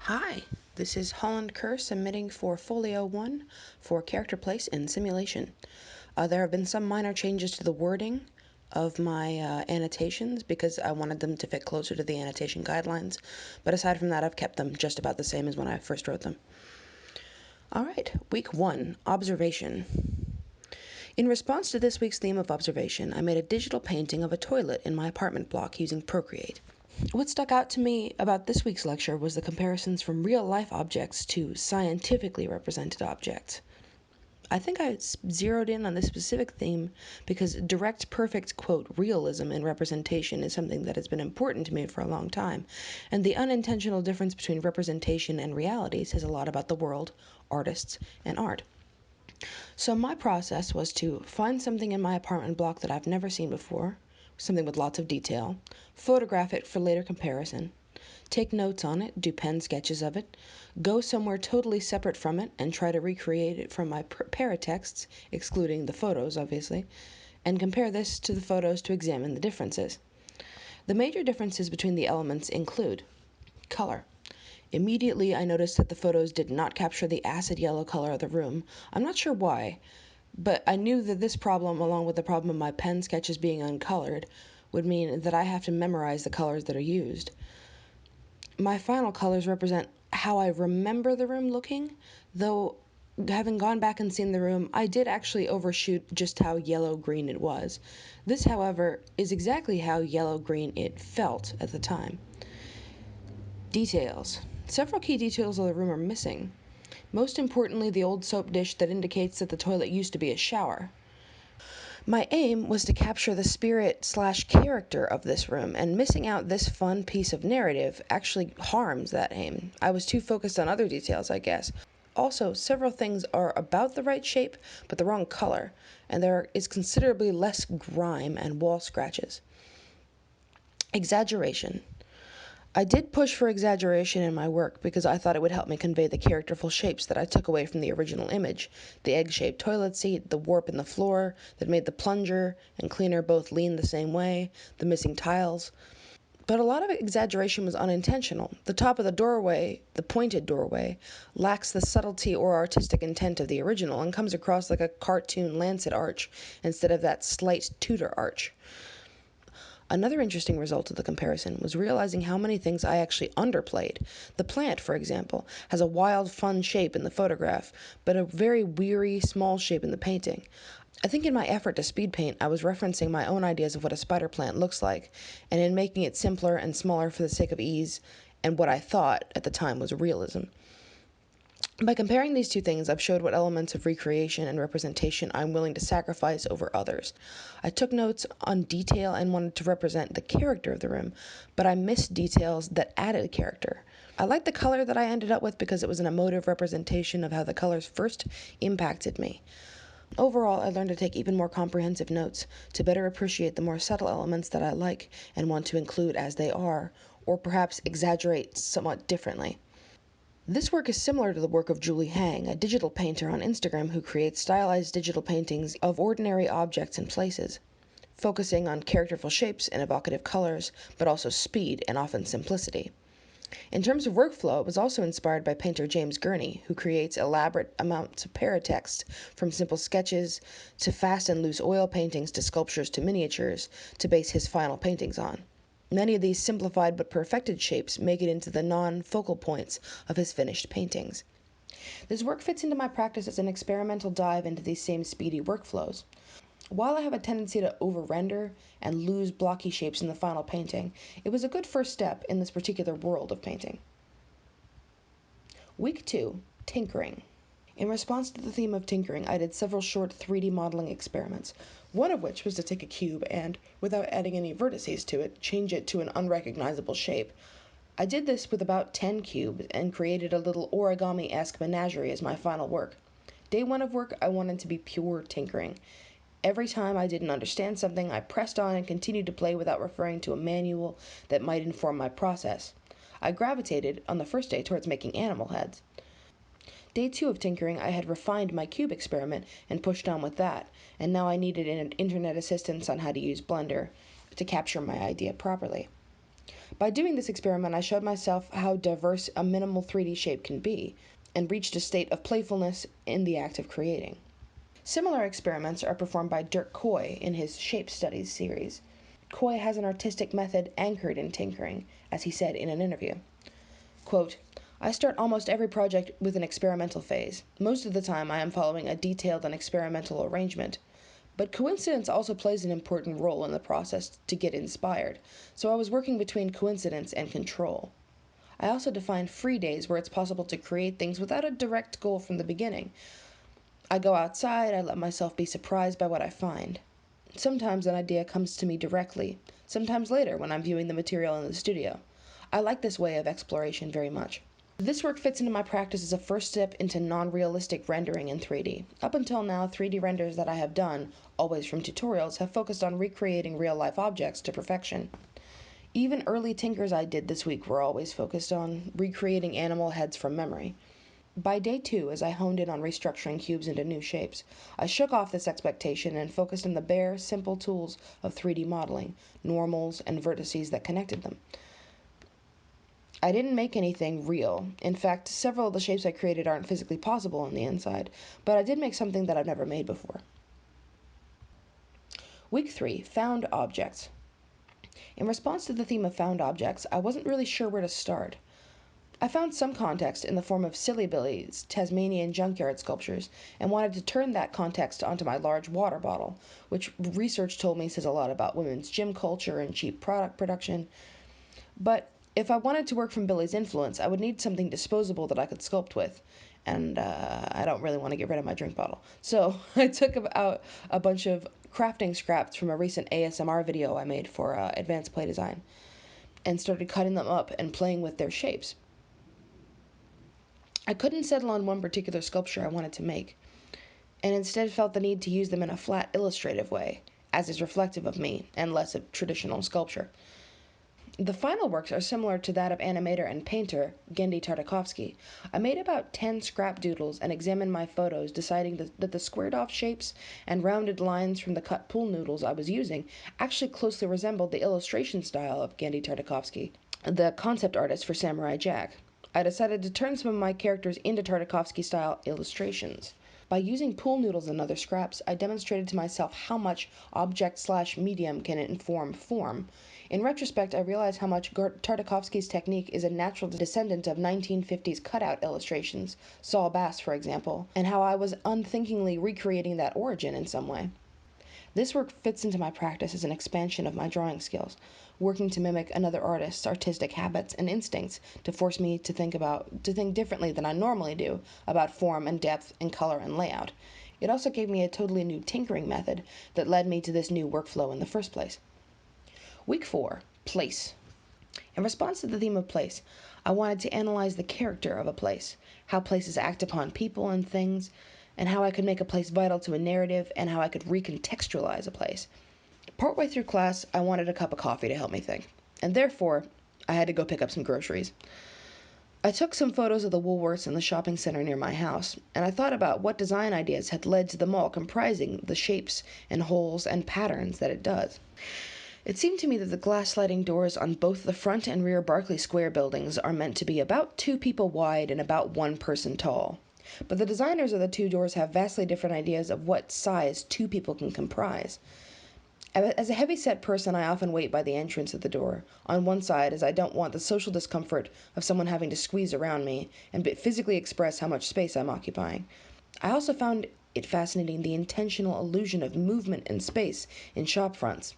Hi, this is Holland Kerr submitting for Folio 1 for character place in simulation. There have been some minor changes to the wording of my annotations because I wanted them to fit closer to the annotation guidelines, but aside from that, I've kept them just about the same as when I first wrote them. Alright, week 1, observation. In response to this week's theme of observation, I made a digital painting of a toilet in my apartment block using Procreate. What stuck out to me about this week's lecture was the comparisons from real-life objects to scientifically represented objects. I think I zeroed in on this specific theme because direct, perfect, quote, realism in representation is something that has been important to me for a long time, and the unintentional difference between representation and reality says a lot about the world, artists, and art. So my process was to find something in my apartment block that I've never seen before, something with lots of detail, photograph it for later comparison, take notes on it, do pen sketches of it, go somewhere totally separate from it and try to recreate it from my paratexts, excluding the photos, obviously, and compare this to the photos to examine the differences. The major differences between the elements include color. Immediately, I noticed that the photos did not capture the acid yellow color of the room. I'm not sure why, but I knew that this problem, along with the problem of my pen sketches being uncolored, would mean that I have to memorize the colors that are used. My final colors represent how I remember the room looking, though having gone back and seen the room, I did actually overshoot just how yellow-green it was. This, however, is exactly how yellow-green it felt at the time. Details. Several key details of the room are missing. Most importantly, the old soap dish that indicates that the toilet used to be a shower. My aim was to capture the spirit/character of this room, and missing out this fun piece of narrative actually harms that aim. I was too focused on other details, I guess. Also, several things are about the right shape, but the wrong color, and there is considerably less grime and wall scratches. Exaggeration. I did push for exaggeration in my work because I thought it would help me convey the characterful shapes that I took away from the original image. The egg-shaped toilet seat, the warp in the floor that made the plunger and cleaner both lean the same way, the missing tiles. But a lot of exaggeration was unintentional. The top of the doorway, the pointed doorway, lacks the subtlety or artistic intent of the original and comes across like a cartoon lancet arch instead of that slight Tudor arch. Another interesting result of the comparison was realizing how many things I actually underplayed. The plant, for example, has a wild, fun shape in the photograph, but a very weary, small shape in the painting. I think in my effort to speed paint, I was referencing my own ideas of what a spider plant looks like, and in making it simpler and smaller for the sake of ease, and what I thought at the time was realism. By comparing these two things, I've showed what elements of recreation and representation I'm willing to sacrifice over others. I took notes on detail and wanted to represent the character of the room, but I missed details that added character. I liked the color that I ended up with because it was an emotive representation of how the colors first impacted me. Overall, I learned to take even more comprehensive notes to better appreciate the more subtle elements that I like and want to include as they are, or perhaps exaggerate somewhat differently. This work is similar to the work of Julie Hang, a digital painter on Instagram who creates stylized digital paintings of ordinary objects and places, focusing on characterful shapes and evocative colors, but also speed and often simplicity. In terms of workflow, it was also inspired by painter James Gurney, who creates elaborate amounts of paratext, from simple sketches to fast and loose oil paintings to sculptures to miniatures, to base his final paintings on. Many of these simplified but perfected shapes make it into the non-focal points of his finished paintings. This work fits into my practice as an experimental dive into these same speedy workflows. While I have a tendency to over-render and lose blocky shapes in the final painting, it was a good first step in this particular world of painting. Week 2, Tinkering. In response to the theme of tinkering, I did several short 3D modeling experiments, one of which was to take a cube and, without adding any vertices to it, change it to an unrecognizable shape. I did this with about 10 cubes and created a little origami-esque menagerie as my final work. Day 1 of work, I wanted to be pure tinkering. Every time I didn't understand something, I pressed on and continued to play without referring to a manual that might inform my process. I gravitated, on the first day, towards making animal heads. Day 2 of tinkering, I had refined my cube experiment and pushed on with that, and now I needed an internet assistance on how to use Blender to capture my idea properly. By doing this experiment, I showed myself how diverse a minimal 3D shape can be, and reached a state of playfulness in the act of creating. Similar experiments are performed by Dirk Coy in his Shape Studies series. Coy has an artistic method anchored in tinkering, as he said in an interview. Quote, I start almost every project with an experimental phase. Most of the time I am following a detailed and experimental arrangement. But coincidence also plays an important role in the process to get inspired, so I was working between coincidence and control. I also define free days where it's possible to create things without a direct goal from the beginning. I go outside, I let myself be surprised by what I find. Sometimes an idea comes to me directly, sometimes later when I'm viewing the material in the studio. I like this way of exploration very much. This work fits into my practice as a first step into non-realistic rendering in 3D. Up until now, 3D renders that I have done, always from tutorials, have focused on recreating real-life objects to perfection. Even early tinkers I did this week were always focused on recreating animal heads from memory. By day 2, as I honed in on restructuring cubes into new shapes, I shook off this expectation and focused on the bare, simple tools of 3D modeling, normals, and vertices that connected them. I didn't make anything real. In fact, several of the shapes I created aren't physically possible on the inside, but I did make something that I've never made before. Week 3, Found Objects. In response to the theme of found objects, I wasn't really sure where to start. I found some context in the form of Silly Billy's Tasmanian junkyard sculptures and wanted to turn that context onto my large water bottle, which research told me says a lot about women's gym culture and cheap product production. But if I wanted to work from Billy's influence, I would need something disposable that I could sculpt with. And I don't really want to get rid of my drink bottle. So I took out a bunch of crafting scraps from a recent ASMR video I made for Advanced Play Design and started cutting them up and playing with their shapes. I couldn't settle on one particular sculpture I wanted to make, and instead felt the need to use them in a flat, illustrative way, as is reflective of me, and less of traditional sculpture. The final works are similar to that of animator and painter Genndy Tartakovsky. I made about 10 scrap doodles and examined my photos, deciding that the squared-off shapes and rounded lines from the cut pool noodles I was using actually closely resembled the illustration style of Genndy Tartakovsky, the concept artist for Samurai Jack. I decided to turn some of my characters into Tartakovsky-style illustrations. By using pool noodles and other scraps, I demonstrated to myself how much object/medium can inform form. In retrospect, I realized how much Tartakovsky's technique is a natural descendant of 1950s cutout illustrations, Saul Bass, for example, and how I was unthinkingly recreating that origin in some way. This work fits into my practice as an expansion of my drawing skills, working to mimic another artist's artistic habits and instincts to force me to think differently than I normally do about form and depth and color and layout. It also gave me a totally new tinkering method that led me to this new workflow in the first place. Week 4, Place. In response to the theme of place, I wanted to analyze the character of a place, how places act upon people and things, and how I could make a place vital to a narrative, and how I could recontextualize a place. Partway through class, I wanted a cup of coffee to help me think, and therefore, I had to go pick up some groceries. I took some photos of the Woolworths and the shopping center near my house, and I thought about what design ideas had led to the mall comprising the shapes and holes and patterns that it does. It seemed to me that the glass sliding doors on both the front and rear Berkeley Square buildings are meant to be about 2 people wide and about 1 person tall. But the designers of the 2 doors have vastly different ideas of what size 2 people can comprise. As a heavy-set person, I often wait by the entrance of the door, on one side, as I don't want the social discomfort of someone having to squeeze around me and physically express how much space I'm occupying. I also found it fascinating the intentional illusion of movement and space in shop fronts.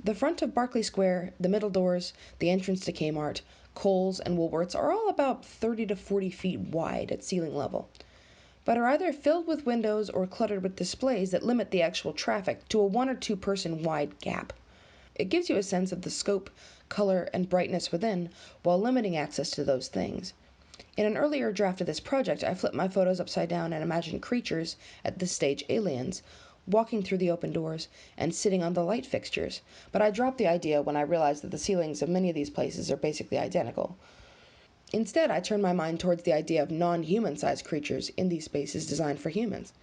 The front of Berkeley Square, the middle doors, the entrance to Kmart, Kohl's, and Woolworths are all about 30 to 40 feet wide at ceiling level, but are either filled with windows or cluttered with displays that limit the actual traffic to a 1 or 2 person wide gap. It gives you a sense of the scope, color, and brightness within, while limiting access to those things. In an earlier draft of this project, I flipped my photos upside down and imagined creatures, at this stage aliens, walking through the open doors and sitting on the light fixtures, but I dropped the idea when I realized that the ceilings of many of these places are basically identical. Instead, I turned my mind towards the idea of non-human-sized creatures in these spaces designed for humans.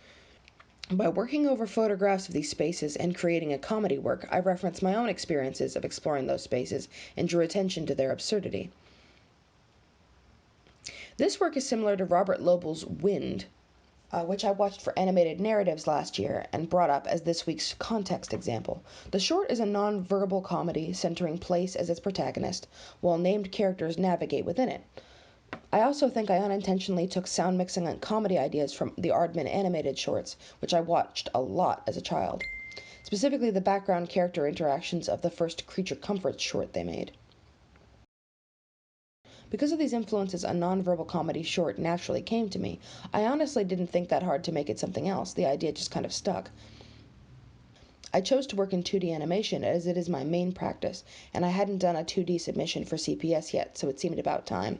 By working over photographs of these spaces and creating a comedy work, I referenced my own experiences of exploring those spaces and drew attention to their absurdity. This work is similar to Robert Lobel's Wind, which I watched for animated narratives last year and brought up as this week's context example. The short is a non-verbal comedy centering place as its protagonist, while named characters navigate within it. I also think I unintentionally took sound mixing and comedy ideas from the Aardman animated shorts, which I watched a lot as a child. Specifically, the background character interactions of the first Creature Comforts short they made. Because of these influences, a nonverbal comedy short naturally came to me. I honestly didn't think that hard to make it something else. The idea just kind of stuck. I chose to work in 2D animation as it is my main practice, and I hadn't done a 2D submission for CPS yet, so it seemed about time.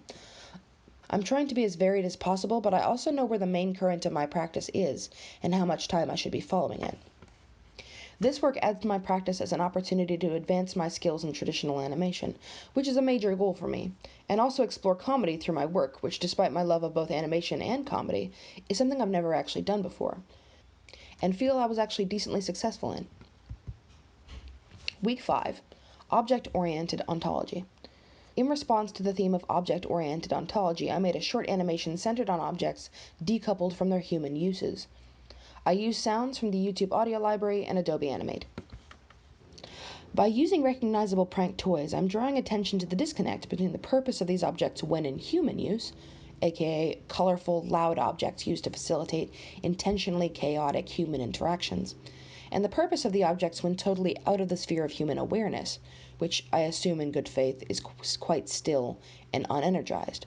I'm trying to be as varied as possible, but I also know where the main current of my practice is and how much time I should be following it. This work adds to my practice as an opportunity to advance my skills in traditional animation, which is a major goal for me, and also explore comedy through my work, which, despite my love of both animation and comedy, is something I've never actually done before, and feel I was actually decently successful in. Week 5. Object-Oriented Ontology. In response to the theme of object-oriented ontology, I made a short animation centered on objects decoupled from their human uses. I used sounds from the YouTube audio library and Adobe Animate. By using recognizable prank toys, I'm drawing attention to the disconnect between the purpose of these objects when in human use, aka colorful, loud objects used to facilitate intentionally chaotic human interactions, and the purpose of the objects when totally out of the sphere of human awareness, which I assume in good faith is quite still and unenergized.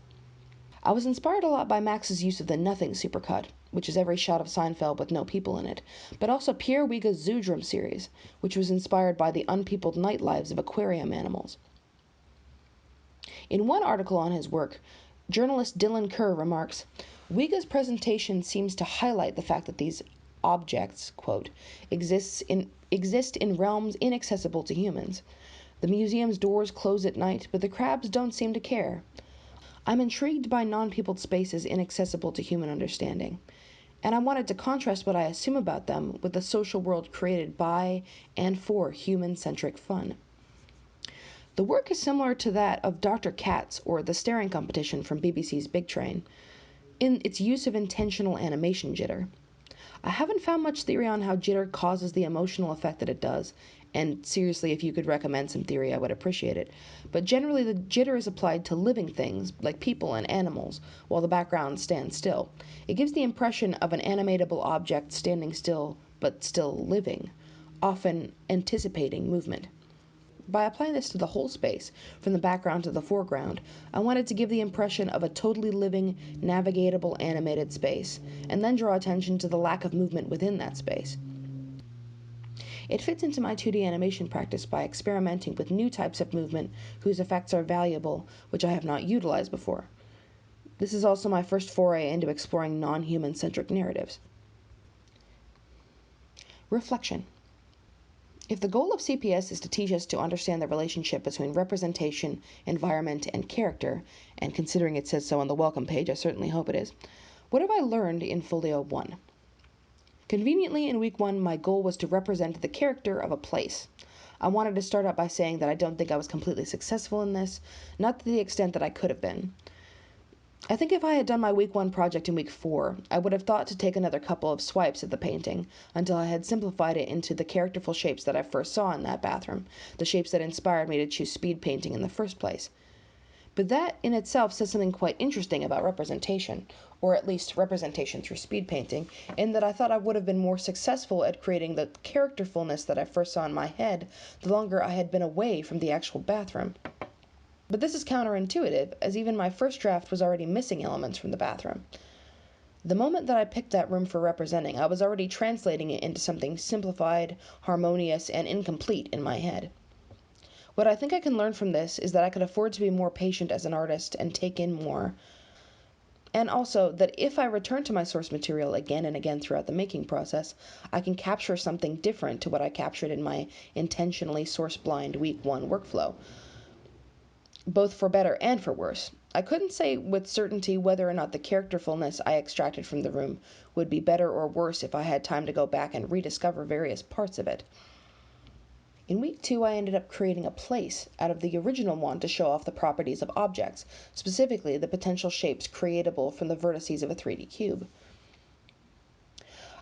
I was inspired a lot by Max's use of the Nothing supercut, which is every shot of Seinfeld with no people in it, but also Pierre Wiga's Zoo Drum series, which was inspired by the unpeopled night lives of aquarium animals. In one article on his work, journalist Dylan Kerr remarks, Wiga's presentation seems to highlight the fact that these objects, quote, exist in realms inaccessible to humans. The museum's doors close at night, but the crabs don't seem to care. I'm intrigued by non-peopled spaces inaccessible to human understanding, and I wanted to contrast what I assume about them with the social world created by and for human-centric fun. The work is similar to that of Dr. Katz, or The Staring Competition from BBC's Big Train, in its use of intentional animation jitter. I haven't found much theory on how jitter causes the emotional effect that it does, and seriously, if you could recommend some theory, I would appreciate it. But generally, the jitter is applied to living things, like people and animals, while the background stands still. It gives the impression of an animatable object standing still, but still living, often anticipating movement. By applying this to the whole space, from the background to the foreground, I wanted to give the impression of a totally living, navigatable, animated space, and then draw attention to the lack of movement within that space. It fits into my 2D animation practice by experimenting with new types of movement whose effects are valuable, which I have not utilized before. This is also my first foray into exploring non-human centric narratives. Reflection. If the goal of CPS is to teach us to understand the relationship between representation, environment, and character, and considering it says so on the welcome page, I certainly hope it is, what have I learned in Folio 1? Conveniently, in week 1, my goal was to represent the character of a place. I wanted to start out by saying that I don't think I was completely successful in this, not to the extent that I could have been. I think if I had done my week 1 project in week 4, I would have thought to take another couple of swipes at the painting until I had simplified it into the characterful shapes that I first saw in that bathroom, the shapes that inspired me to choose speed painting in the first place. But that in itself says something quite interesting about representation, or at least representation through speed painting, in that I thought I would have been more successful at creating the characterfulness that I first saw in my head the longer I had been away from the actual bathroom. But this is counterintuitive, as even my first draft was already missing elements from the bathroom. The moment that I picked that room for representing, I was already translating it into something simplified, harmonious, and incomplete in my head. What I think I can learn from this is that I could afford to be more patient as an artist and take in more. And also that if I return to my source material again and again throughout the making process, I can capture something different to what I captured in my intentionally source-blind week 1 workflow, both for better and for worse. I couldn't say with certainty whether or not the characterfulness I extracted from the room would be better or worse if I had time to go back and rediscover various parts of it. In week 2, I ended up creating a place out of the original one to show off the properties of objects, specifically the potential shapes creatable from the vertices of a 3D cube.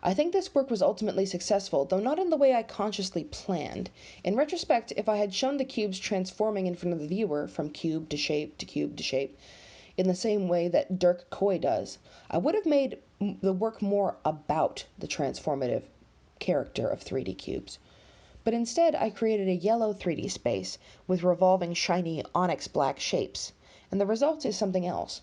I think this work was ultimately successful, though not in the way I consciously planned. In retrospect, if I had shown the cubes transforming in front of the viewer from cube to shape to cube to shape, in the same way that Dirk Coy does, I would have made the work more about the transformative character of 3D cubes. But instead, I created a yellow 3D space with revolving shiny onyx black shapes, and the result is something else.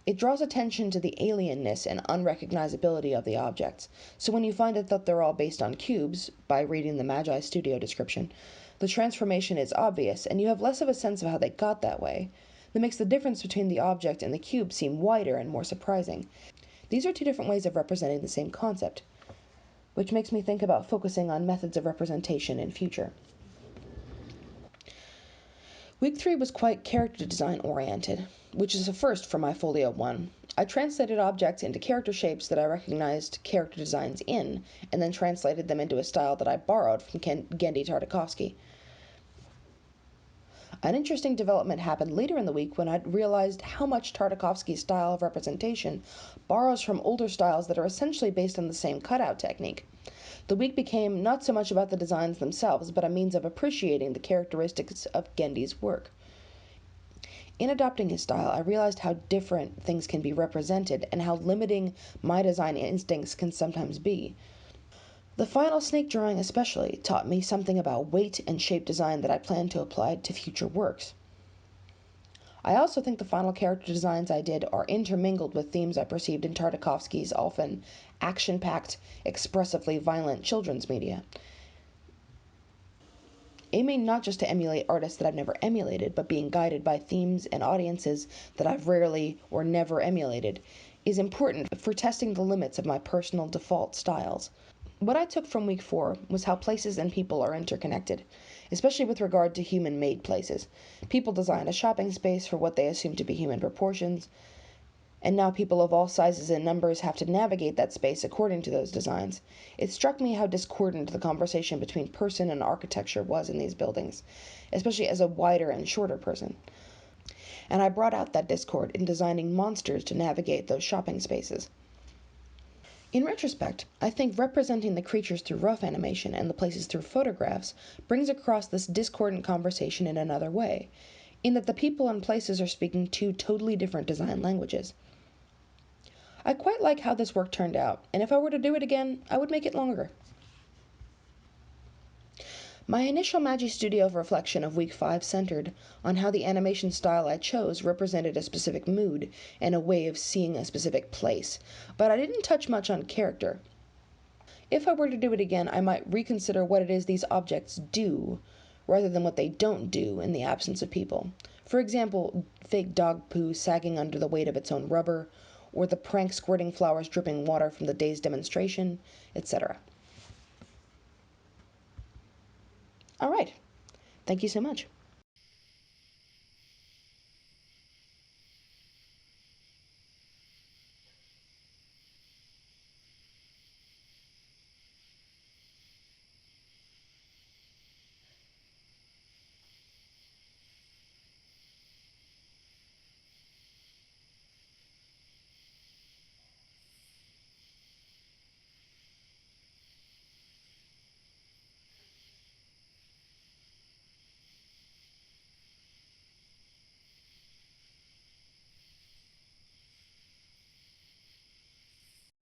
It draws attention to the alienness and unrecognizability of the objects, so when you find out that they're all based on cubes, by reading the Magi Studio description, the transformation is obvious, and you have less of a sense of how they got that way. That makes the difference between the object and the cube seem wider and more surprising. These are two different ways of representing the same concept, which makes me think about focusing on methods of representation in future. Week 3 was quite character design oriented, which is a first for my Folio 1. I translated objects into character shapes that I recognized character designs in, and then translated them into a style that I borrowed from Genndy Tartakovsky. An interesting development happened later in the week when I realized how much Tartakovsky's style of representation borrows from older styles that are essentially based on the same cutout technique. The week became not so much about the designs themselves, but a means of appreciating the characteristics of Genndy's work. In adopting his style, I realized how different things can be represented and how limiting my design instincts can sometimes be. The final snake drawing especially taught me something about weight and shape design that I plan to apply to future works. I also think the final character designs I did are intermingled with themes I perceived in Tartakovsky's often action-packed, expressively violent children's media. Aiming not just to emulate artists that I've never emulated, but being guided by themes and audiences that I've rarely or never emulated, is important for testing the limits of my personal default styles. What I took from week 4 was how places and people are interconnected, especially with regard to human-made places. People design a shopping space for what they assume to be human proportions, and now people of all sizes and numbers have to navigate that space according to those designs. It struck me how discordant the conversation between person and architecture was in these buildings, especially as a wider and shorter person. And I brought out that discord in designing monsters to navigate those shopping spaces. In retrospect, I think representing the creatures through rough animation and the places through photographs brings across this discordant conversation in another way, in that the people and places are speaking two totally different design languages. I quite like how this work turned out, and if I were to do it again, I would make it longer. My initial Magi Studio reflection of week 5 centered on how the animation style I chose represented a specific mood and a way of seeing a specific place, but I didn't touch much on character. If I were to do it again, I might reconsider what it is these objects do, rather than what they don't do in the absence of people. For example, fake dog poo sagging under the weight of its own rubber, or the prank squirting flowers dripping water from the day's demonstration, etc. All right. Thank you so much.